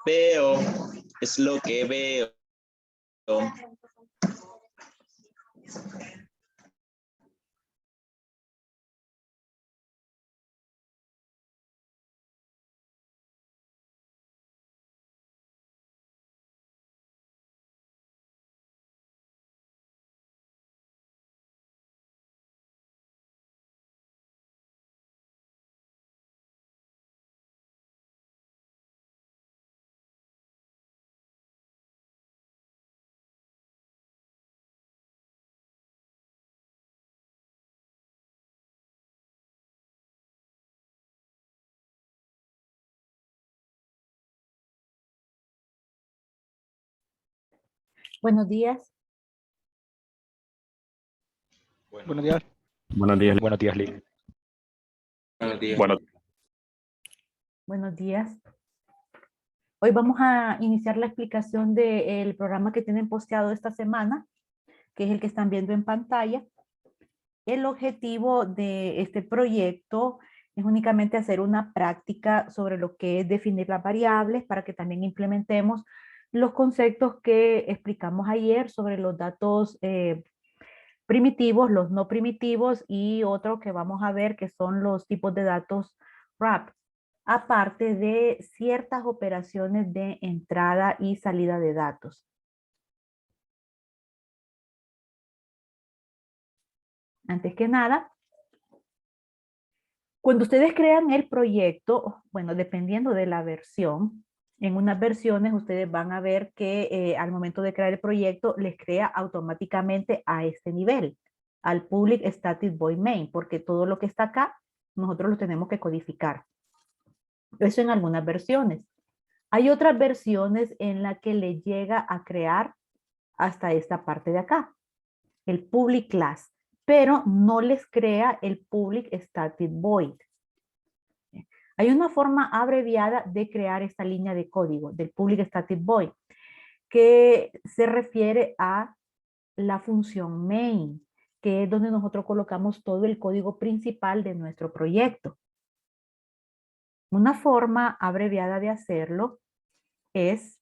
Veo, es lo que veo. Buenos días. Buenos días. Buenos días. Buenos días, Lee. Buenos días. Buenos días. Hoy vamos a iniciar la explicación del programa que tienen posteado esta semana, que es el que están viendo en pantalla. El objetivo de este proyecto es únicamente hacer una práctica sobre lo que es definir las variables para que también implementemos los conceptos que explicamos ayer sobre los datos primitivos, los no primitivos y otro que vamos a ver que son los tipos de datos wrap, aparte de ciertas operaciones de entrada y salida de datos. Antes que nada, cuando ustedes crean el proyecto, bueno, dependiendo de la versión, en unas versiones ustedes van a ver que al momento de crear el proyecto les crea automáticamente a este nivel, al public static void main, porque todo lo que está acá nosotros lo tenemos que codificar. Eso en algunas versiones. Hay otras versiones en las que le llega a crear hasta esta parte de acá, el public class, pero no les crea el public static void. Hay una forma abreviada de crear esta línea de código del public static void que se refiere a la función main, que es donde nosotros colocamos todo el código principal de nuestro proyecto. Una forma abreviada de hacerlo es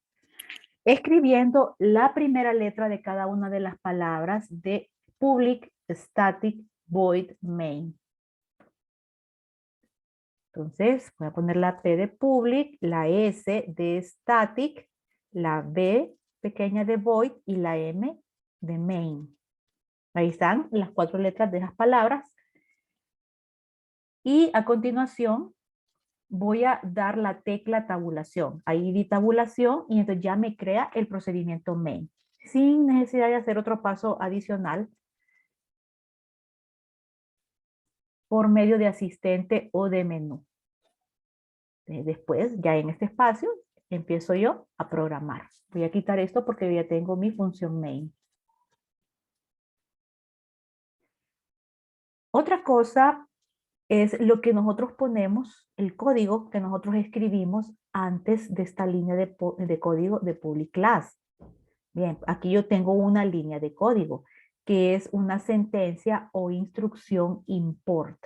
escribiendo la primera letra de cada una de las palabras de public static void main. Entonces voy a poner la P de public, la S de static, la B pequeña de void y la M de main. Ahí están las 4 letras de esas palabras. Y a continuación voy a dar la tecla tabulación. Ahí di tabulación y entonces ya me crea el procedimiento main, sin necesidad de hacer otro paso adicional por medio de asistente o de menú. Después, ya en este espacio, empiezo yo a programar. Voy a quitar esto porque ya tengo mi función main. Otra cosa es lo que nosotros ponemos, el código que nosotros escribimos antes de esta línea de código de public class. Bien, aquí yo tengo una línea de código que es una sentencia o instrucción import.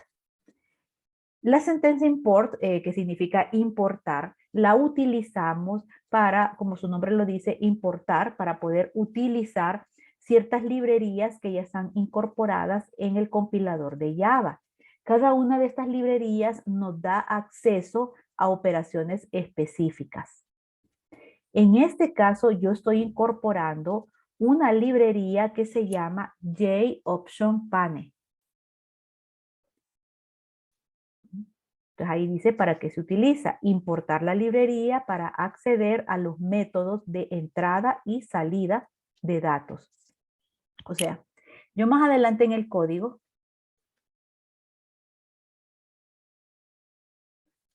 La sentencia import, que significa importar, la utilizamos para, como su nombre lo dice, importar, para poder utilizar ciertas librerías que ya están incorporadas en el compilador de Java. Cada una de estas librerías nos da acceso a operaciones específicas. En este caso, yo estoy incorporando una librería que se llama JOptionPane. Entonces ahí dice para qué se utiliza. Importar la librería para acceder a los métodos de entrada y salida de datos. O sea, yo más adelante en el código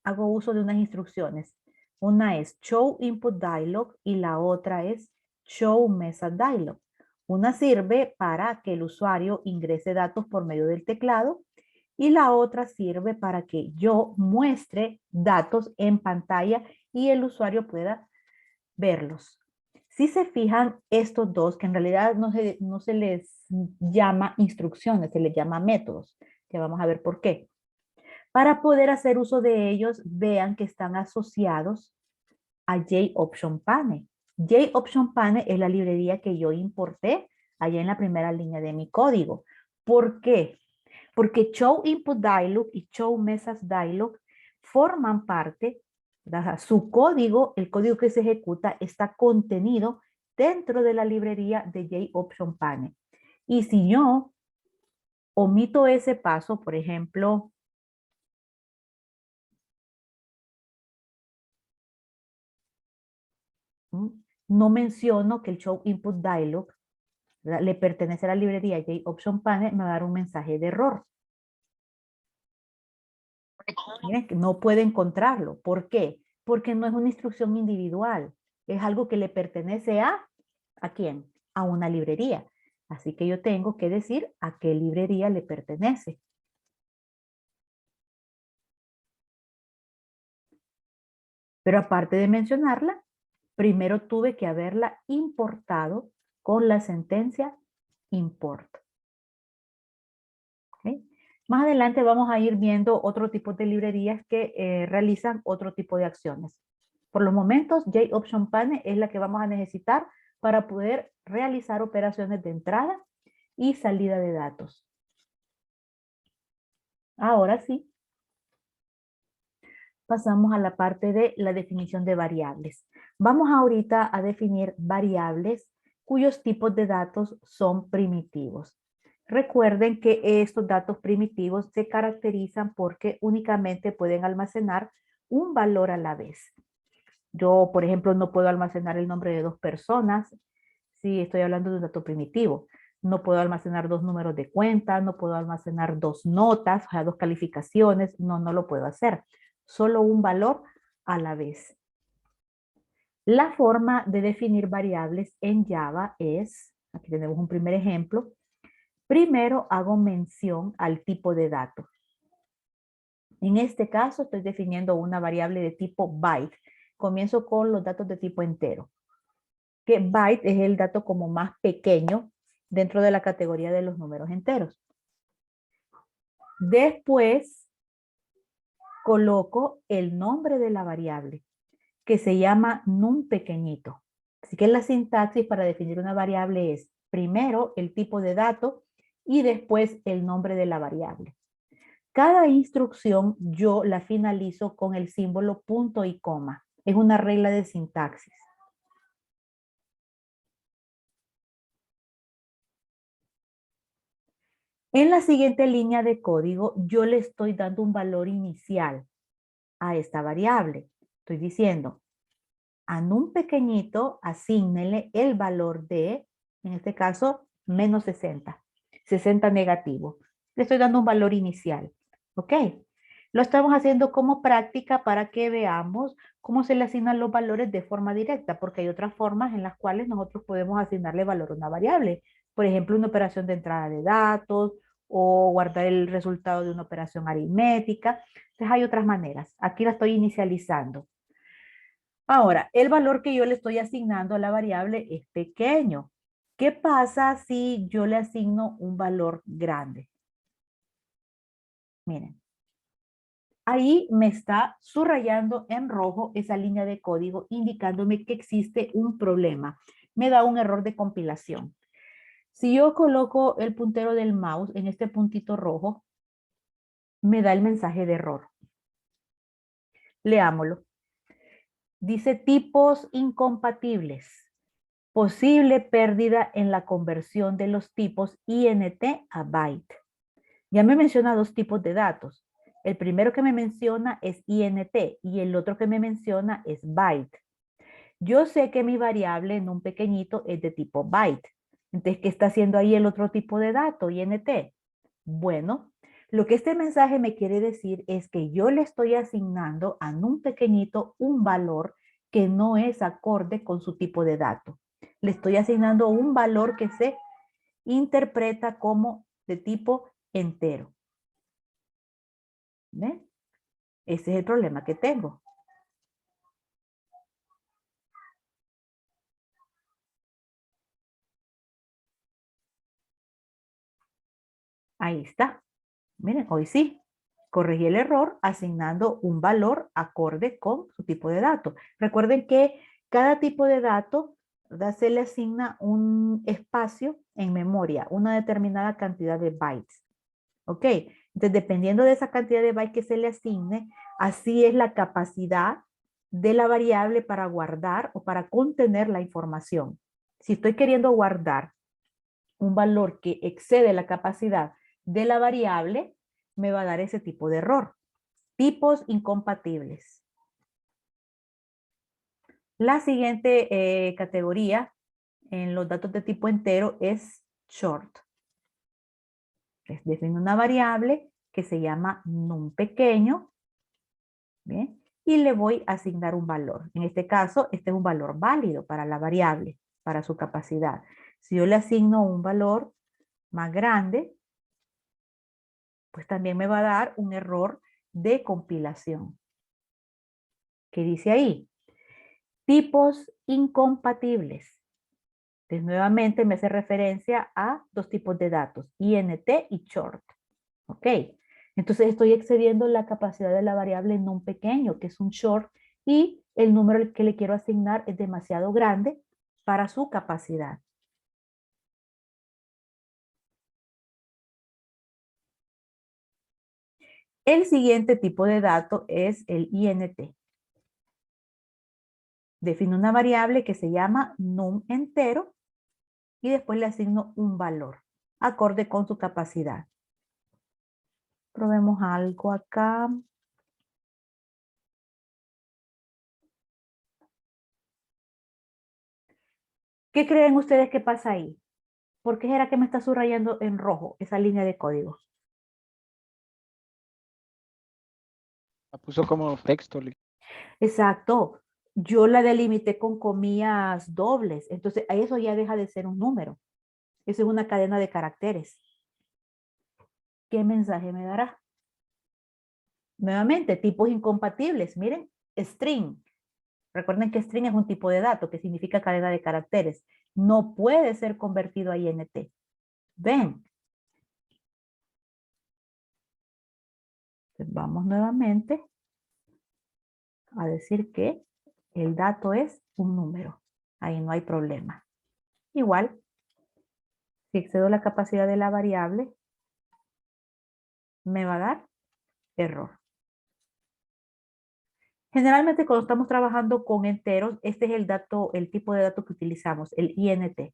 hago uso de unas instrucciones. Una es show input dialog y la otra es show message dialog. Una sirve para que el usuario ingrese datos por medio del teclado y la otra sirve para que yo muestre datos en pantalla y el usuario pueda verlos. Si se fijan, estos dos, que en realidad no se les llama instrucciones, se les llama métodos. Ya vamos a ver por qué. Para poder hacer uso de ellos, vean que están asociados a JOptionPane. JOptionPane es la librería que yo importé allá en la primera línea de mi código. ¿Por qué? Porque showInputDialog y showMessageDialog forman parte, su código, el código que se ejecuta, está contenido dentro de la librería de JOptionPane. Y si yo omito ese paso, por ejemplo, no menciono que el showInputDialog le pertenece a la librería JOptionPane, me va a dar un mensaje de error. Miren, que no puede encontrarlo. ¿Por qué? Porque no es una instrucción individual. Es algo que le pertenece ¿a quién? A una librería. Así que yo tengo que decir a qué librería le pertenece. Pero aparte de mencionarla, primero tuve que haberla importado con la sentencia import. ¿Okay? Más adelante vamos a ir viendo otro tipo de librerías que realizan otro tipo de acciones. Por los momentos, JOptionPane es la que vamos a necesitar para poder realizar operaciones de entrada y salida de datos. Ahora sí, pasamos a la parte de la definición de variables. Vamos ahorita a definir variables cuyos tipos de datos son primitivos. Recuerden que estos datos primitivos se caracterizan porque únicamente pueden almacenar un valor a la vez. Yo, por ejemplo, no puedo almacenar el nombre de dos personas si estoy hablando de un dato primitivo. No puedo almacenar dos números de cuenta, no puedo almacenar dos notas, o sea, dos calificaciones. No, no lo puedo hacer. Solo un valor a la vez. La forma de definir variables en Java es, aquí tenemos un primer ejemplo. Primero hago mención al tipo de dato. En este caso estoy definiendo una variable de tipo byte. Comienzo con los datos de tipo entero. Que byte es el dato como más pequeño dentro de la categoría de los números enteros. Después coloco el nombre de la variable que se llama num pequeñito. Así que la sintaxis para definir una variable es primero el tipo de dato y después el nombre de la variable. Cada instrucción yo la finalizo con el símbolo punto y coma. Es una regla de sintaxis. En la siguiente línea de código yo le estoy dando un valor inicial a esta variable. Estoy diciendo, a num pequeñito asígnele el valor de, en este caso, menos 60. 60 negativo. Le estoy dando un valor inicial. ¿Ok? Lo estamos haciendo como práctica para que veamos cómo se le asignan los valores de forma directa, porque hay otras formas en las cuales nosotros podemos asignarle valor a una variable. Por ejemplo, una operación de entrada de datos o guardar el resultado de una operación aritmética. Entonces hay otras maneras. Aquí la estoy inicializando. Ahora, el valor que yo le estoy asignando a la variable es pequeño. ¿Qué pasa si yo le asigno un valor grande? Miren, ahí me está subrayando en rojo esa línea de código indicándome que existe un problema. Me da un error de compilación. Si yo coloco el puntero del mouse en este puntito rojo, me da el mensaje de error. Leámoslo. Dice tipos incompatibles. Posible pérdida en la conversión de los tipos INT a byte. Ya me menciona dos tipos de datos. El primero que me menciona es INT y el otro que me menciona es byte. Yo sé que mi variable en un pequeñito es de tipo byte. Entonces, ¿qué está haciendo ahí el otro tipo de dato, INT? Bueno, lo que este mensaje me quiere decir es que yo le estoy asignando a un pequeñito un valor que no es acorde con su tipo de dato. Le estoy asignando un valor que se interpreta como de tipo entero. ¿Ven? Ese es el problema que tengo. Ahí está. Miren, hoy sí. Corregí el error asignando un valor acorde con su tipo de dato. Recuerden que cada tipo de dato, ¿verdad?, se le asigna un espacio en memoria, una determinada cantidad de bytes. ¿Ok? Entonces, dependiendo de esa cantidad de bytes que se le asigne, así es la capacidad de la variable para guardar o para contener la información. Si estoy queriendo guardar un valor que excede la capacidad de la variable, me va a dar ese tipo de error. Tipos incompatibles. La siguiente categoría en los datos de tipo entero es short. Defino una variable que se llama num pequeño, ¿bien? Y le voy a asignar un valor. En este caso, este es un valor válido para la variable, para su capacidad. Si yo le asigno un valor más grande, pues también me va a dar un error de compilación. ¿Qué dice ahí? Tipos incompatibles. Entonces, nuevamente me hace referencia a dos tipos de datos, INT y short. ¿Ok? Entonces estoy excediendo la capacidad de la variable num pequeño, que es un short, y el número que le quiero asignar es demasiado grande para su capacidad. El siguiente tipo de dato es el INT. Defino una variable que se llama num entero y después le asigno un valor acorde con su capacidad. Probemos algo acá. ¿Qué creen ustedes que pasa ahí? ¿Por qué será que me está subrayando en rojo esa línea de código? La puso como texto. Exacto. Yo la delimité con comillas dobles. Entonces, eso ya deja de ser un número. Eso es una cadena de caracteres. ¿Qué mensaje me dará? Nuevamente, tipos incompatibles. Miren, string. Recuerden que string es un tipo de dato que significa cadena de caracteres. No puede ser convertido a INT. ¿Ven? Entonces, vamos nuevamente a decir que el dato es un número. Ahí no hay problema. Igual, si excedo la capacidad de la variable, me va a dar error. Generalmente cuando estamos trabajando con enteros, este es el dato, el tipo de dato que utilizamos, el INT.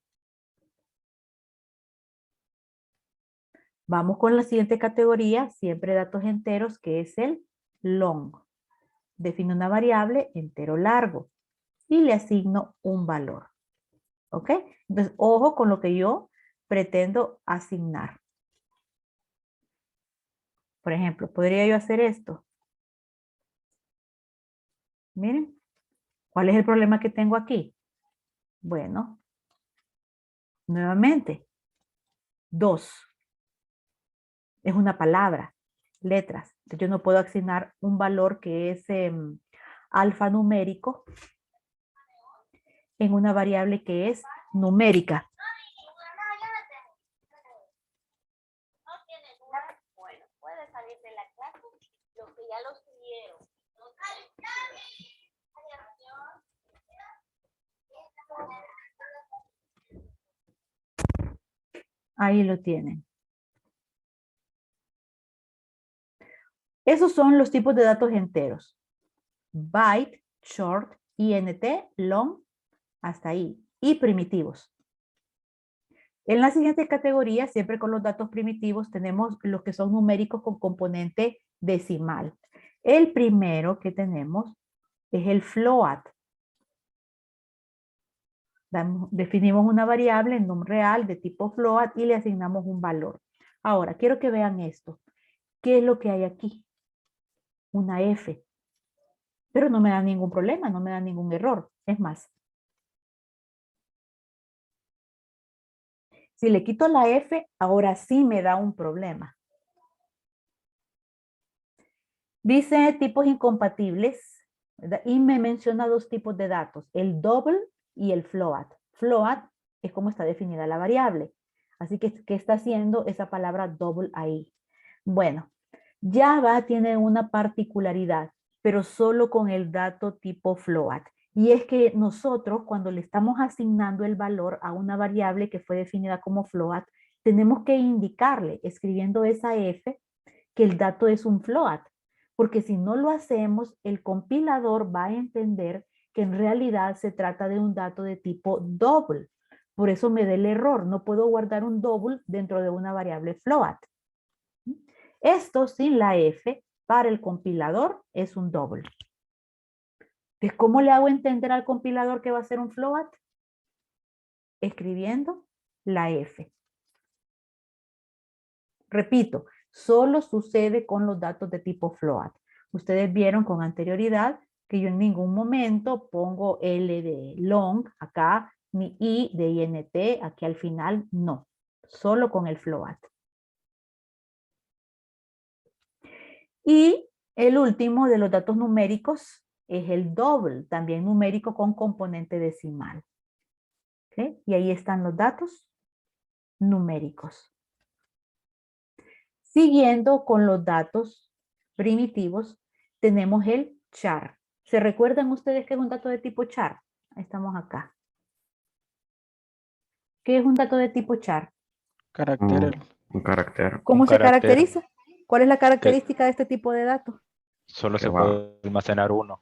Vamos con la siguiente categoría, siempre datos enteros, que es el long. Defino una variable entero largo y le asigno un valor. ¿Ok? Entonces, ojo con lo que yo pretendo asignar. Por ejemplo, podría yo hacer esto. Miren, ¿cuál es el problema que tengo aquí? Bueno, nuevamente, 2 es una palabra, letras. Yo no puedo asignar un valor que es alfanumérico en una variable que es numérica. Bueno, puede salir de la clase los que ya lo siguieron. Ahí lo tienen. Esos son los tipos de datos enteros. Byte, short, INT, long, hasta ahí. Y primitivos. En la siguiente categoría, siempre con los datos primitivos, tenemos los que son numéricos con componente decimal. El primero que tenemos es el float. Definimos una variable en num real de tipo float y le asignamos un valor. Ahora, quiero que vean esto. ¿Qué es lo que hay aquí? Una F. Pero no me da ningún problema, no me da ningún error. Es más, si le quito la F, ahora sí me da un problema. Dice tipos incompatibles, ¿verdad? Y me menciona dos tipos de datos, el double y el float. Float es como está definida la variable. Así que, ¿qué está haciendo esa palabra double ahí? Bueno, Java tiene una particularidad, pero solo con el dato tipo float. Y es que nosotros, cuando le estamos asignando el valor a una variable que fue definida como float, tenemos que indicarle, escribiendo esa F, que el dato es un float. Porque si no lo hacemos, el compilador va a entender que en realidad se trata de un dato de tipo double. Por eso me da el error. No puedo guardar un double dentro de una variable float. Esto sin la F para el compilador es un double. Entonces, ¿cómo le hago entender al compilador que va a ser un float? Escribiendo la F. Repito, solo sucede con los datos de tipo float. Ustedes vieron con anterioridad que yo en ningún momento pongo L de long acá, ni I de INT aquí al final, no. Solo con el float. Y el último de los datos numéricos es el double, también numérico con componente decimal. ¿Okay? Y ahí están los datos numéricos. Siguiendo con los datos primitivos, tenemos el char. ¿Se recuerdan ustedes que es un dato de tipo char? Estamos acá. ¿Qué es un dato de tipo char? Carácter. Un carácter ¿Cómo se carácter. caracteriza? ¿Cuál es la característica de este tipo de datos? Solo que se va. puede almacenar uno.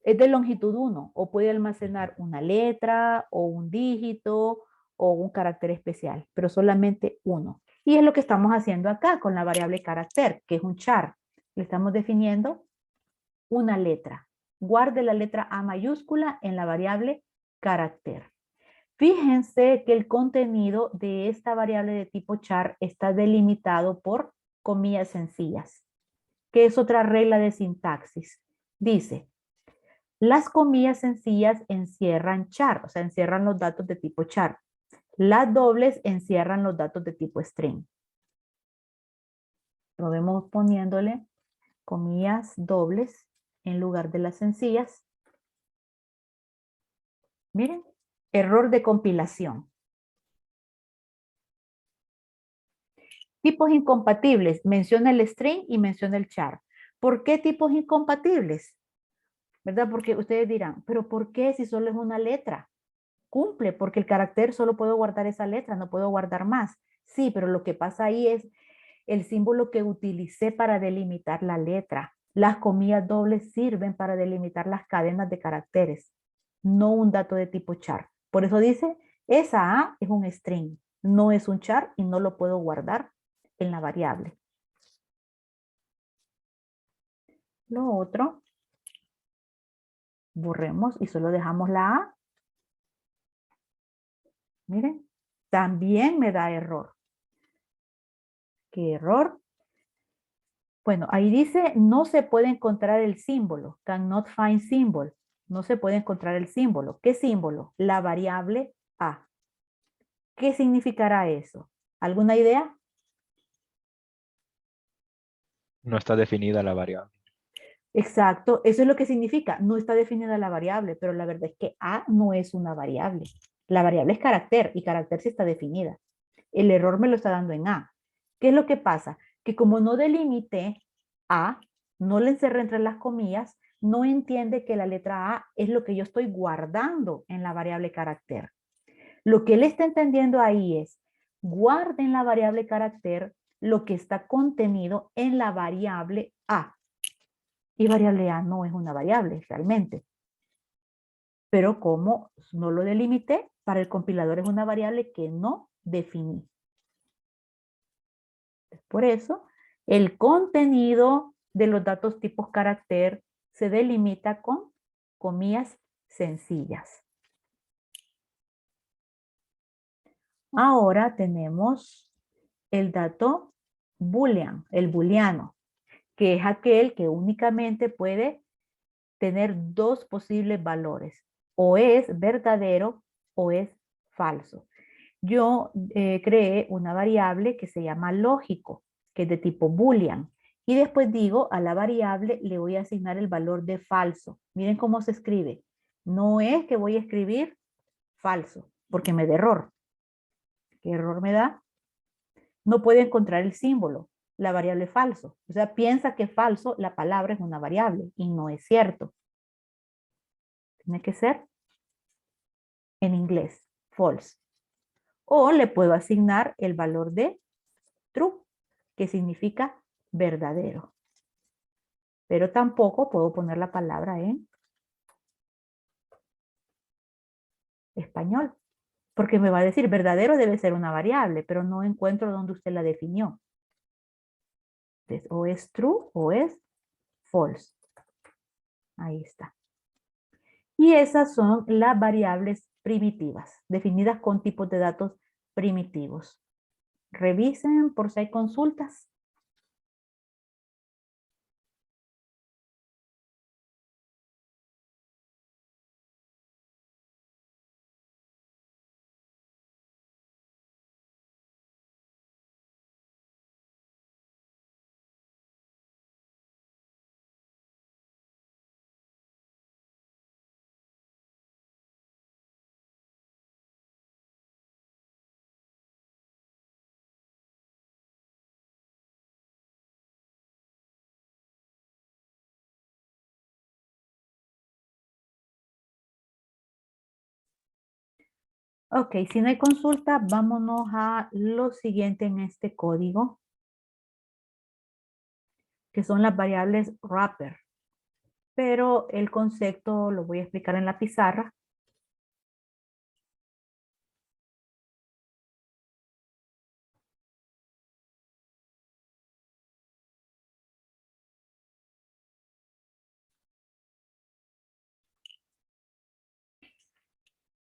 Es de longitud 1 o puede almacenar una letra o un dígito o un carácter especial, pero solamente uno. Y es lo que estamos haciendo acá con la variable carácter, que es un char. Le estamos definiendo una letra. Guarde la letra A mayúscula en la variable carácter. Fíjense que el contenido de esta variable de tipo char está delimitado por comillas sencillas, que es otra regla de sintaxis. Dice, las comillas sencillas encierran char, o sea, encierran los datos de tipo char. Las dobles encierran los datos de tipo string. Probemos poniéndole comillas dobles en lugar de las sencillas. Miren, error de compilación. Tipos incompatibles. Menciona el string y menciona el char. ¿Por qué tipos incompatibles? ¿Verdad? Porque ustedes dirán, ¿pero por qué si solo es una letra? Cumple, porque el carácter solo puedo guardar esa letra, no puedo guardar más. Sí, pero lo que pasa ahí es el símbolo que utilicé para delimitar la letra. Las comillas dobles sirven para delimitar las cadenas de caracteres, no un dato de tipo char. Por eso dice, esa A es un string, no es un char y no lo puedo guardar en la variable. Lo otro, borremos y solo dejamos la A. Miren, también me da error. ¿Qué error? Bueno, ahí dice, no se puede encontrar el símbolo. Cannot find symbol. No se puede encontrar el símbolo. ¿Qué símbolo? La variable A. ¿Qué significará eso? ¿Alguna idea? No está definida la variable. Exacto, eso es lo que significa. No está definida la variable, pero la verdad es que A no es una variable. La variable es carácter y carácter sí está definida. El error me lo está dando en A. ¿Qué es lo que pasa? Que como no delimité A, no le encerré entre las comillas, no entiende que la letra A es lo que yo estoy guardando en la variable carácter. Lo que él está entendiendo ahí es, guarde en la variable carácter lo que está contenido en la variable A. Y variable A no es una variable realmente. Pero como no lo delimité, para el compilador es una variable que no definí. Por eso, el contenido de los datos tipos carácter se delimita con comillas sencillas. Ahora tenemos el dato boolean, el booleano, que es aquel que únicamente puede tener dos posibles valores. O es verdadero o es falso. Yo creé una variable que se llama lógico, que es de tipo boolean. Y después digo, a la variable le voy a asignar el valor de falso. Miren cómo se escribe. No es que voy a escribir falso, porque me da error. ¿Qué error me da? No puede encontrar el símbolo. la variable falso. O sea, piensa que falso, la palabra es una variable y no es cierto. Tiene que ser en inglés, false. O le puedo asignar el valor de true, que significa verdadero. Pero tampoco puedo poner la palabra en español, porque me va a decir verdadero debe ser una variable, pero no encuentro dónde usted la definió. Entonces, o es true o es false. Ahí está. Y esas son las variables primitivas, definidas con tipos de datos primitivos. Revisen por si hay consultas. Ok, si no hay consulta, vámonos a lo siguiente en este código, que son las variables wrapper. Pero el concepto lo voy a explicar en la pizarra.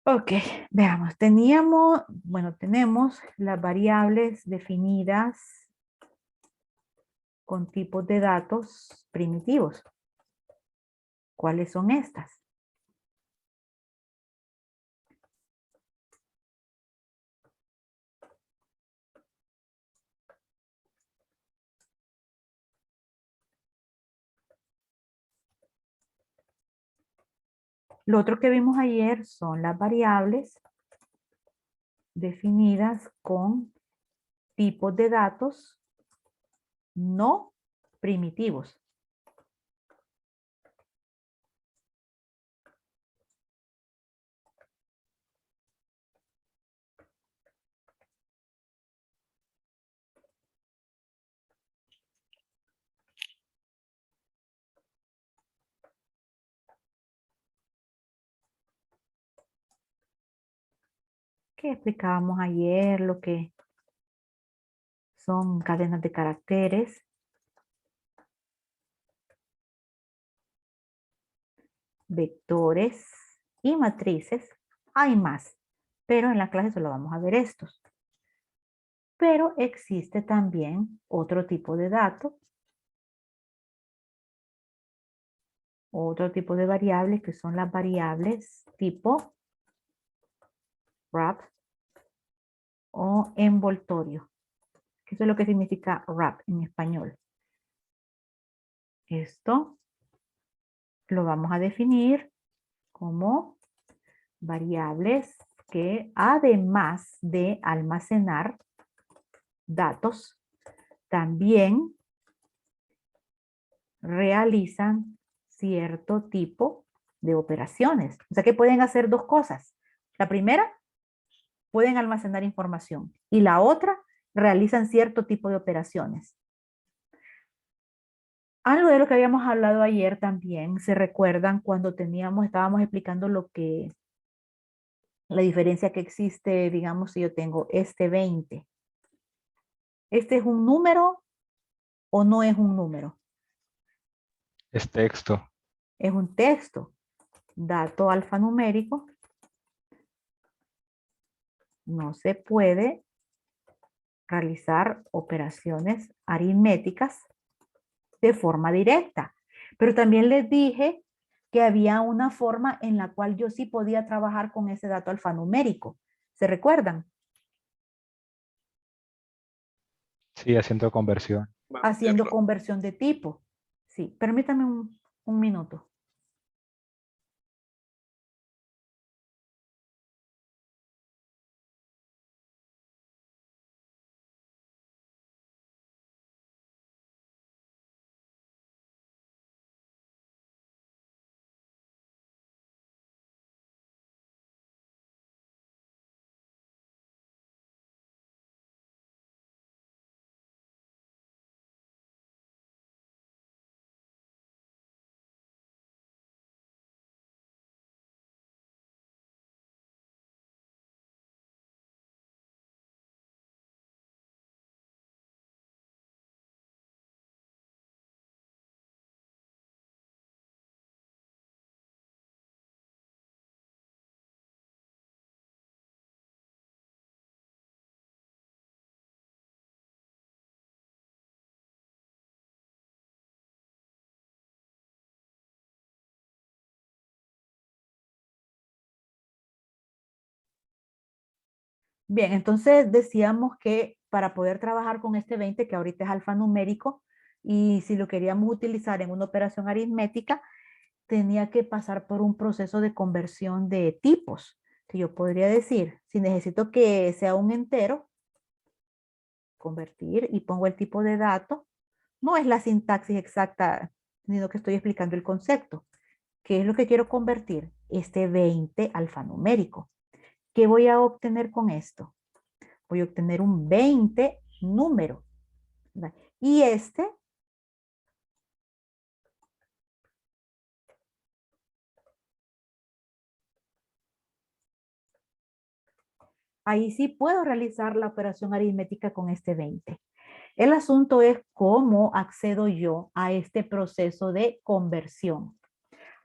Ok, veamos. Tenemos las variables definidas con tipos de datos primitivos. ¿Cuáles son estas? Lo otro que vimos ayer son las variables definidas con tipos de datos no primitivos. Que explicábamos ayer lo que son cadenas de caracteres, vectores y matrices. Hay más, pero en la clase solo vamos a ver estos. Pero existe también otro tipo de dato, otro tipo de variables que son las variables tipo wrap o envoltorio. Eso es lo que significa wrap en español. Esto lo vamos a definir como variables que además de almacenar datos, también realizan cierto tipo de operaciones. O sea que pueden hacer dos cosas. La primera, pueden almacenar información. Y la otra, realizan cierto tipo de operaciones. Algo de lo que habíamos hablado ayer también, se recuerdan cuando estábamos explicando la diferencia que existe, digamos, si yo tengo este 20. ¿Este es un número o no es un número? Es texto. Es un texto. Dato alfanumérico. No se puede realizar operaciones aritméticas de forma directa. Pero también les dije que había una forma en la cual yo sí podía trabajar con ese dato alfanumérico. ¿Se recuerdan? Sí, haciendo conversión. Haciendo conversión de tipo. Sí, permítame un minuto. Bien, entonces decíamos que para poder trabajar con este 20, que ahorita es alfanumérico, y si lo queríamos utilizar en una operación aritmética, tenía que pasar por un proceso de conversión de tipos. Que yo podría decir, si necesito que sea un entero, convertir y pongo el tipo de dato. No es la sintaxis exacta, sino que estoy explicando el concepto. ¿Qué es lo que quiero convertir? Este 20 alfanumérico. ¿Qué voy a obtener con esto? Voy a obtener un 20 número. Y este ahí sí puedo realizar la operación aritmética con este 20. El asunto es cómo accedo yo a este proceso de conversión.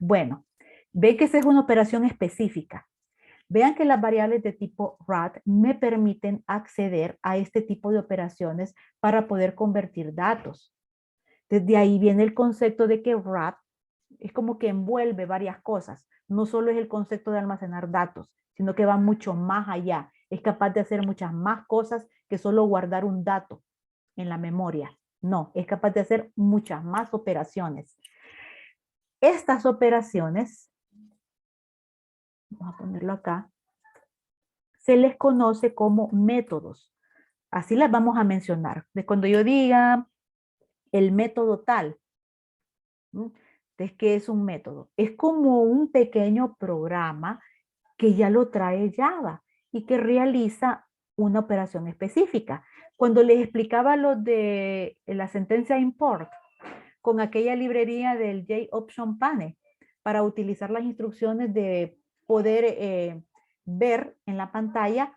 Bueno, ve que esa es una operación específica. Vean que las variables de tipo RAT me permiten acceder a este tipo de operaciones para poder convertir datos. Desde ahí viene el concepto de que RAT es como que envuelve varias cosas. No solo es el concepto de almacenar datos, sino que va mucho más allá. Es capaz de hacer muchas más cosas que solo guardar un dato en la memoria. No, es capaz de hacer muchas más operaciones. Estas operaciones, vamos a ponerlo acá, se les conoce como métodos. Así las vamos a mencionar. De cuando yo diga el método tal, es que es un método. Es como un pequeño programa que ya lo trae Java y que realiza una operación específica. Cuando les explicaba lo de la sentencia import, con aquella librería del JOption Pane, para utilizar las instrucciones de poder ver en la pantalla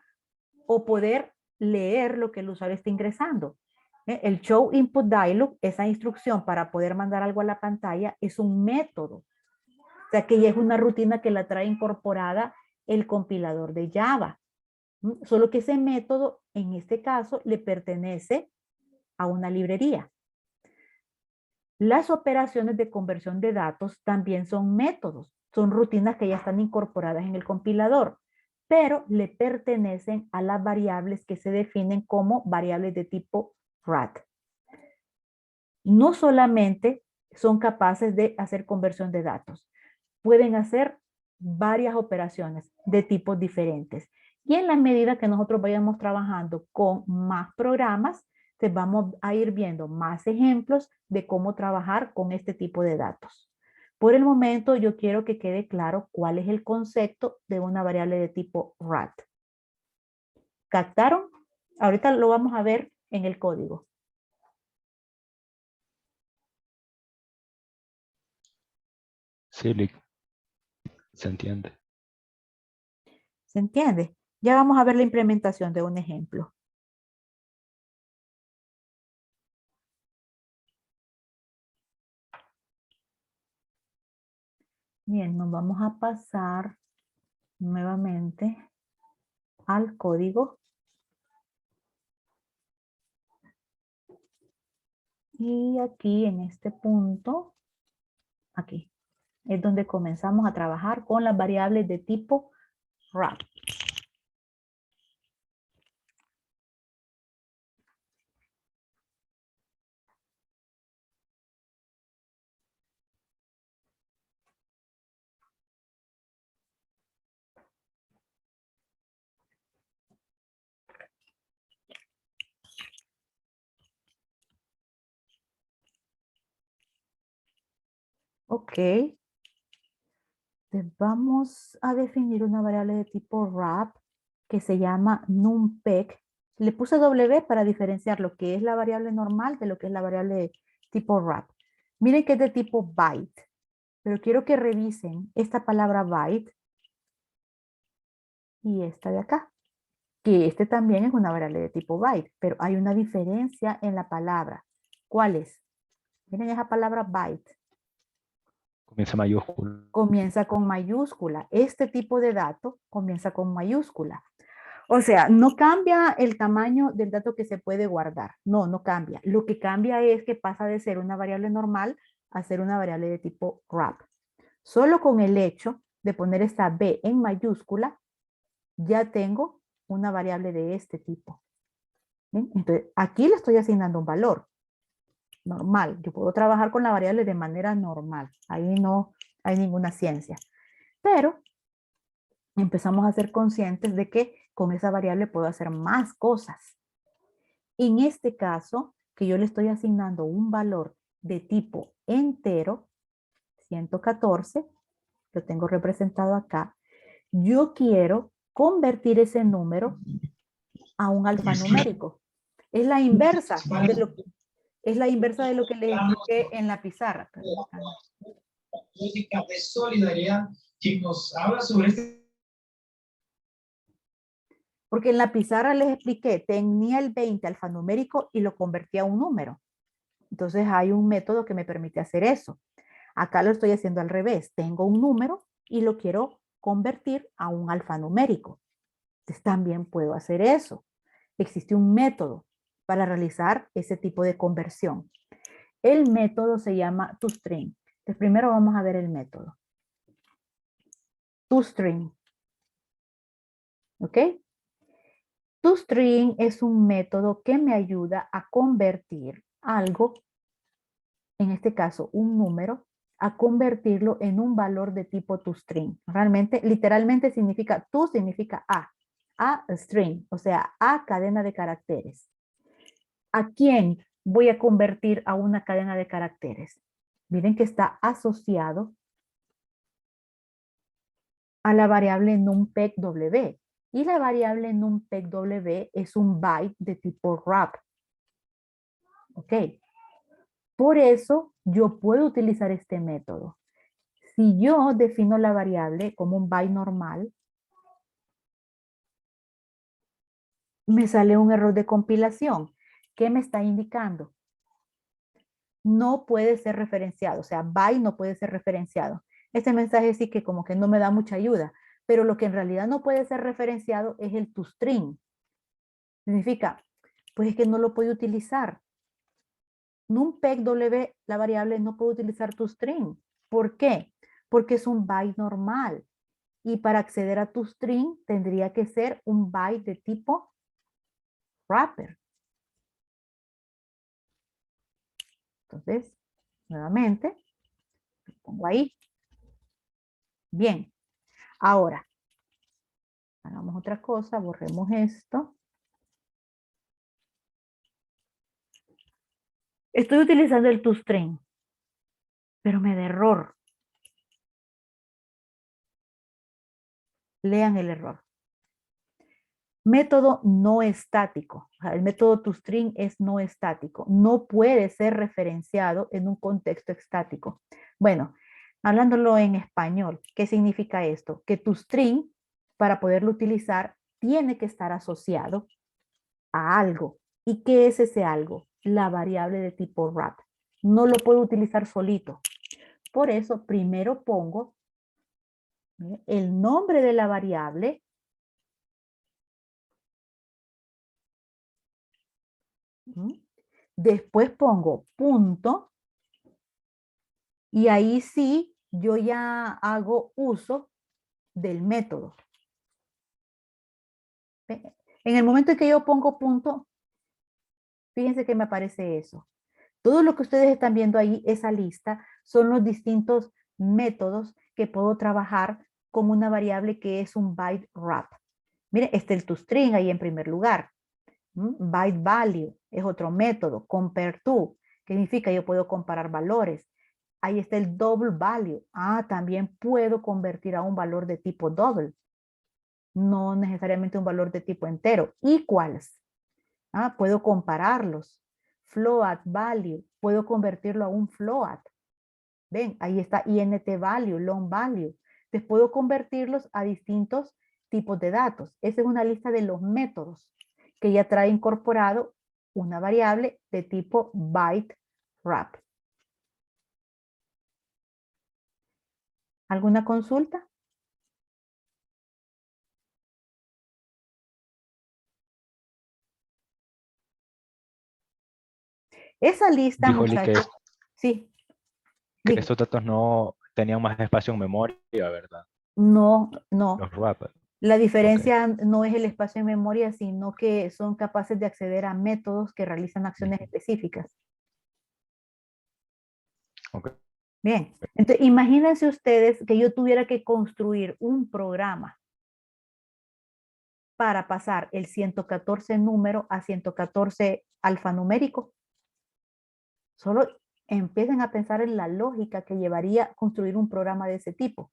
o poder leer lo que el usuario está ingresando. El Show Input Dialog, esa instrucción para poder mandar algo a la pantalla, es un método. O sea que ya es una rutina que la trae incorporada el compilador de Java. Solo que ese método, en este caso, le pertenece a una librería. Las operaciones de conversión de datos también son métodos. Son rutinas que ya están incorporadas en el compilador, pero le pertenecen a las variables que se definen como variables de tipo RAT. No solamente son capaces de hacer conversión de datos, pueden hacer varias operaciones de tipos diferentes. Y en la medida que nosotros vayamos trabajando con más programas, te vamos a ir viendo más ejemplos de cómo trabajar con este tipo de datos. Por el momento, yo quiero que quede claro cuál es el concepto de una variable de tipo RAT. ¿Captaron? Ahorita lo vamos a ver en el código. Sí, Lick, se entiende. ¿Se entiende? Ya vamos a ver la implementación de un ejemplo. Bien, nos vamos a pasar nuevamente al código. Y aquí en este punto, aquí, es donde comenzamos a trabajar con las variables de tipo RAT. Ok. Entonces vamos a definir una variable de tipo wrap que se llama numpeg. Le puse W para diferenciar lo que es la variable normal de lo que es la variable de tipo wrap. Miren que es de tipo byte, pero quiero que revisen esta palabra byte y esta de acá, que este también es una variable de tipo byte, pero hay una diferencia en la palabra. ¿Cuál es? Miren esa palabra byte. Comienza mayúscula. Comienza con mayúscula. Este tipo de dato comienza con mayúscula. O sea, no cambia el tamaño del dato que se puede guardar. No, no cambia. Lo que cambia es que pasa de ser una variable normal a ser una variable de tipo wrap. Solo con el hecho de poner esta B en mayúscula, ya tengo una variable de este tipo. ¿Bien? Entonces, aquí le estoy asignando un valor normal. Yo puedo trabajar con la variable de manera normal. Ahí no hay ninguna ciencia. Pero empezamos a ser conscientes de que con esa variable puedo hacer más cosas. En este caso, que yo le estoy asignando un valor de tipo entero, 114, lo tengo representado acá, yo quiero convertir ese número a un alfanumérico. Es la inversa de lo que les expliqué en la pizarra. Permítanme. Política de solidaridad que nos habla sobre este. Porque en la pizarra les expliqué, tenía el 20 alfanumérico y lo convertía a un número. Entonces hay un método que me permite hacer eso. Acá lo estoy haciendo al revés. Tengo un número y lo quiero convertir a un alfanumérico. Entonces también puedo hacer eso. Existe un método para realizar ese tipo de conversión. El método se llama toString. Entonces primero vamos a ver el método. toString. ¿Ok? toString es un método que me ayuda a convertir algo, en este caso un número, a convertirlo en un valor de tipo toString. Realmente, literalmente significa, to significa a string, o sea, a cadena de caracteres. ¿A quién voy a convertir a una cadena de caracteres? Miren que está asociado a la variable numpeg-w. Y la variable numpeg-w es un byte de tipo wrap. ¿Ok? Por eso yo puedo utilizar este método. Si yo defino la variable como un byte normal, me sale un error de compilación. ¿Qué me está indicando? No puede ser referenciado, o sea, byte no puede ser referenciado. Este mensaje sí que como que no me da mucha ayuda, pero lo que en realidad no puede ser referenciado es el toString. Significa, pues es que no lo puedo utilizar. numpeg-w, la variable, no puedo utilizar toString. ¿Por qué? Porque es un byte normal. Y para acceder a toString tendría que ser un byte de tipo wrapper. Entonces, nuevamente, lo pongo ahí. Bien. Ahora, hagamos otra cosa, borremos esto. Estoy utilizando el toString, pero me da error. Lean el error. Método no estático. O sea, el método toString es no estático. No puede ser referenciado en un contexto estático. Bueno, hablándolo en español, ¿qué significa esto? Que toString, para poderlo utilizar, tiene que estar asociado a algo. ¿Y qué es ese algo? La variable de tipo wrap. No lo puedo utilizar solito. Por eso, primero pongo el nombre de la variable. Después pongo punto. Y ahí sí, yo ya hago uso del método. En el momento en que yo pongo punto, fíjense que me aparece eso. Todo lo que ustedes están viendo ahí, esa lista, son los distintos métodos que puedo trabajar con una variable que es un byte wrap. Mire, este es el toString ahí en primer lugar. Byte value es otro método. Compare to, que significa yo puedo comparar valores. Ahí está el double value. También puedo convertir a un valor de tipo double. No necesariamente un valor de tipo entero. Equals. Puedo compararlos. Float value. Puedo convertirlo a un float. Ven, ahí está int value, long value. Entonces puedo convertirlos a distintos tipos de datos. Esa es una lista de los métodos que ya trae incorporado una variable de tipo byte wrap. ¿Alguna consulta? Esa lista, Dijo Lee muchachos. Sí. que Diga. estos datos no tenían más espacio en memoria, ¿verdad? No, no. Los wrappers. La diferencia no es el espacio en memoria, sino que son capaces de acceder a métodos que realizan acciones específicas. Ok. Bien, entonces imagínense ustedes que yo tuviera que construir un programa para pasar el 114 número a 114 alfanumérico. Solo empiecen a pensar en la lógica que llevaría construir un programa de ese tipo.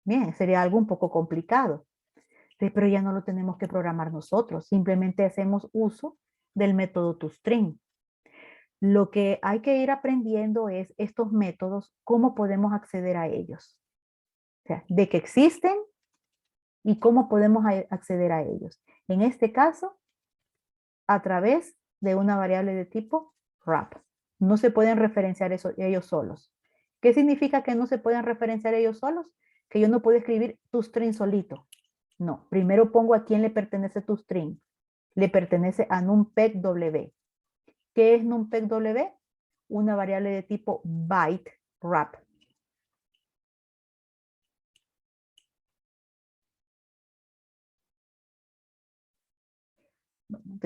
Bien, sería algo un poco complicado, pero ya no lo tenemos que programar nosotros, simplemente hacemos uso del método toString. Lo que hay que ir aprendiendo es estos métodos, cómo podemos acceder a ellos. O sea, de que existen y cómo podemos acceder a ellos. En este caso, a través de una variable de tipo wrap. No se pueden referenciar ellos solos. ¿Qué significa que no se pueden referenciar ellos solos? Que yo no puedo escribir toString solito. No, primero pongo a quién le pertenece toString. Le pertenece a numpeg w. ¿Qué es numpeg w? Una variable de tipo byte wrap.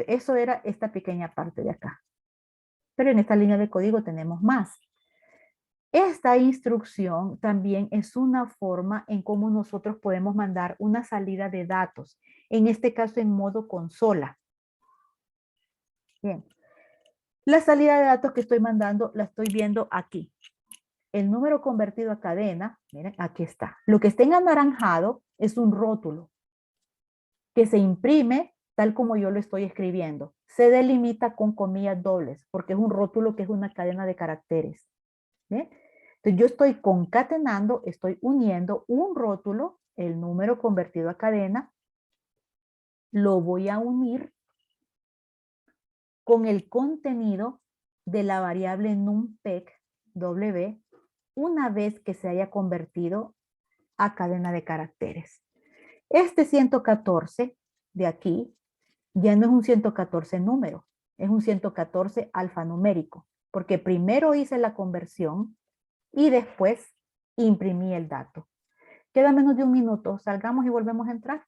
Eso era esta pequeña parte de acá. Pero en esta línea de código tenemos más. Esta instrucción también es una forma en cómo nosotros podemos mandar una salida de datos. En este caso en modo consola. Bien. La salida de datos que estoy mandando la estoy viendo aquí. El número convertido a cadena, miren, aquí está. Lo que está en anaranjado es un rótulo que se imprime tal como yo lo estoy escribiendo. Se delimita con comillas dobles porque es un rótulo que es una cadena de caracteres. ¿Bien? Entonces yo estoy concatenando, estoy uniendo un rótulo, el número convertido a cadena, lo voy a unir con el contenido de la variable numpeg w una vez que se haya convertido a cadena de caracteres. Este 114 de aquí ya no es un 114 número, es un 114 alfanumérico, porque primero hice la conversión y después imprimí el dato. Queda menos de un minuto, salgamos y volvemos a entrar.